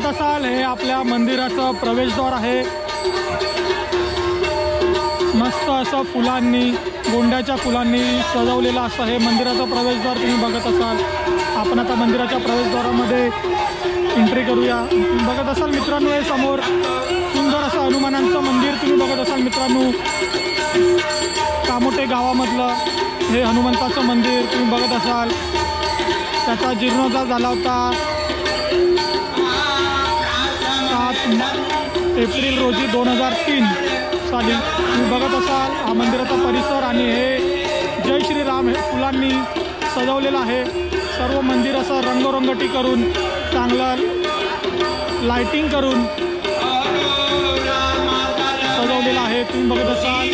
असाल हे आपल्या मंदिराचं प्रवेशद्वार आहे। मस्त असं फुलांनी, गोंड्याच्या फुलांनी सजवलेलं असं हे मंदिराचं प्रवेशद्वार तुम्ही बघत असाल। आपण आता मंदिराच्या प्रवेशद्वारामध्ये एंट्री करूया। बघत असाल मित्रांनो, हे समोर सुंदर असं हनुमानांचं मंदिर तुम्ही बघत असाल मित्रांनो। कामोटे गावामधलं हे हनुमंताचं मंदिर तुम्ही बघत असाल। त्याचा जीर्णोद्धार झाला होता 7 एप्रिल रोजी 2003 साली। तुम्ही बघत असाल हा मंदिराचा परिसर आणि हे जय श्रीराम हे फुलांनी सजवलेलं आहे। सर्व मंदिर असं रंगरंगटी करून, चांगलं लाइटिंग करून सजवलेलं आहे तुम्ही बघत असाल।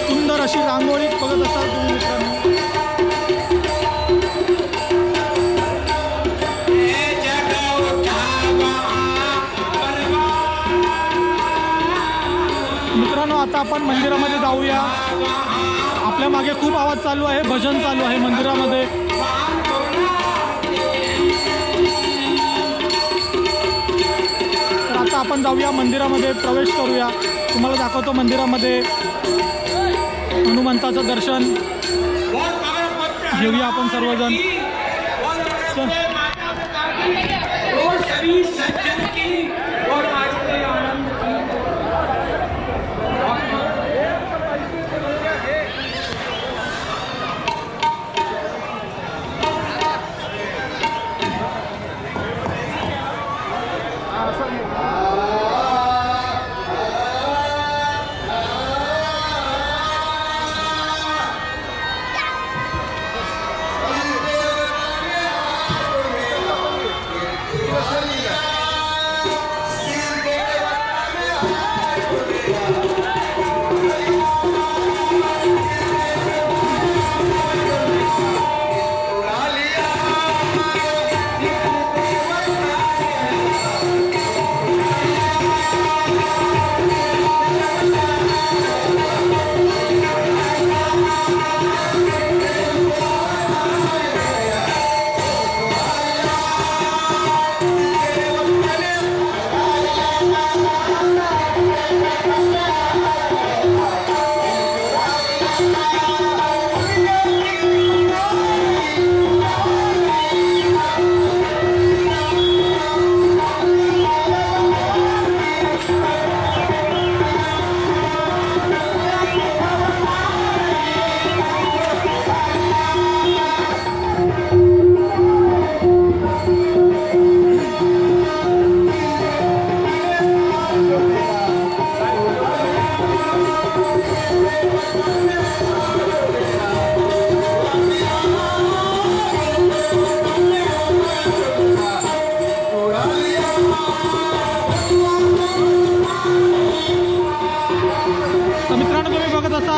सुंदर अशी रांगोळी बघत असाल तुम्ही मित्रांनो। मित्रांनो आता आपण मंदिरामध्ये जाऊया। आपल्या मागे खूप आवाज चालू आहे, भजन चालू आहे मंदिरामध्ये। तर आता आपण जाऊया मंदिरामध्ये, प्रवेश करूया। तुम्हाला दाखवतो मंदिरामध्ये हनुमंताचं दर्शन घेऊया आपण सर्वजण।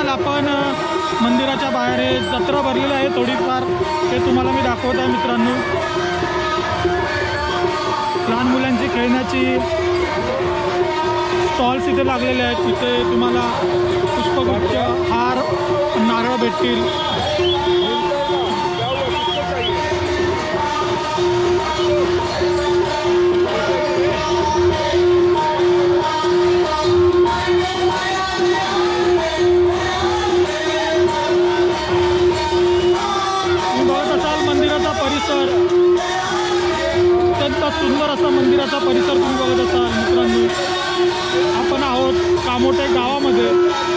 आपण मंदिराच्या बाहेर जत्रा भरलेली आहे थोडीफार, ते तुम्हाला मी दाखवत आहे मित्रांनो। लहान मुलांची खेळण्याची स्टॉल्स इथे लागलेले आहेत। इथे तुम्हाला पुष्पगुच्छ, हार, नारळ भेटतील। परिसर अत्यंत सुंदर असा मंदिराचा परिसर तुम्ही बघत असाल मित्रांनो। आपण आहोत कामोटे गावामध्ये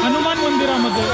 हनुमान मंदिरामध्ये।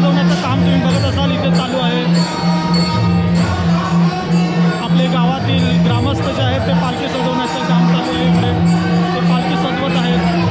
सजवण्याचं काम तुम्ही बघत असाल इथे चालू आहे। आपले गावातील ग्रामस्थ जे आहेत ते पालखी सजवण्याचं काम चालू आहे इकडे, ते पालखी सजवत आहेत।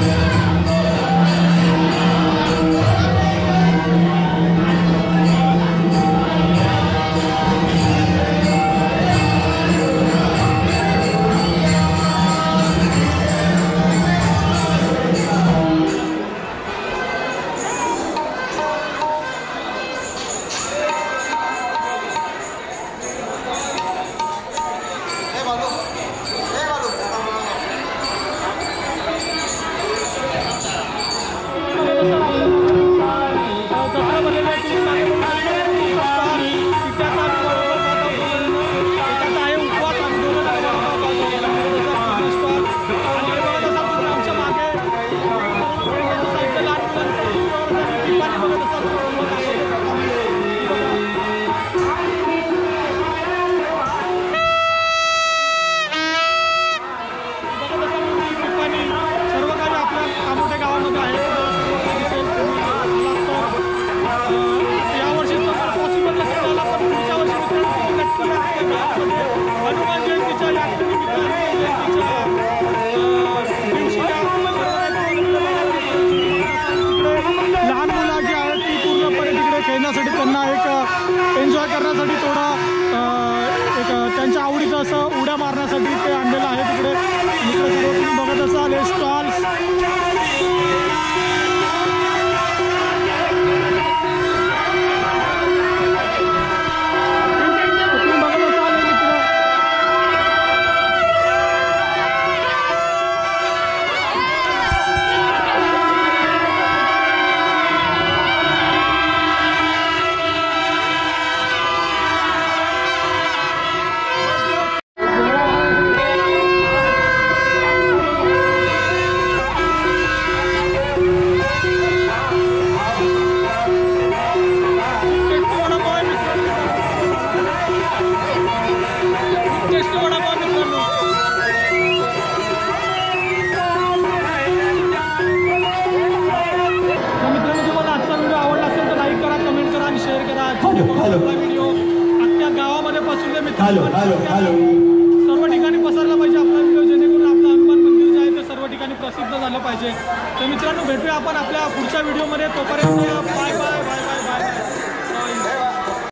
खेळण्यासाठी त्यांना एक एन्जॉय करण्यासाठी थोडा एक त्यांच्या आवडीचं असं उड्या मारण्यासाठी ते आणलेलं आहे तिकडे। इकडे सर्व तुम्ही बघत असाल हे स्टॉल्स। व्हिडिओ अख्ख्या गावामध्ये पसरले मित्रांनो, सर्व ठिकाणी पसरला पाहिजे आपला व्हिडिओ, जेणेकरून आपलं हनुमान मंदिर जे आहे ते सर्व ठिकाणी प्रसिद्ध झालं पाहिजे। तर मित्रांनो भेटूया आपण आपल्या पुढच्या व्हिडिओमध्ये, तोपर्यंत बाय बाय।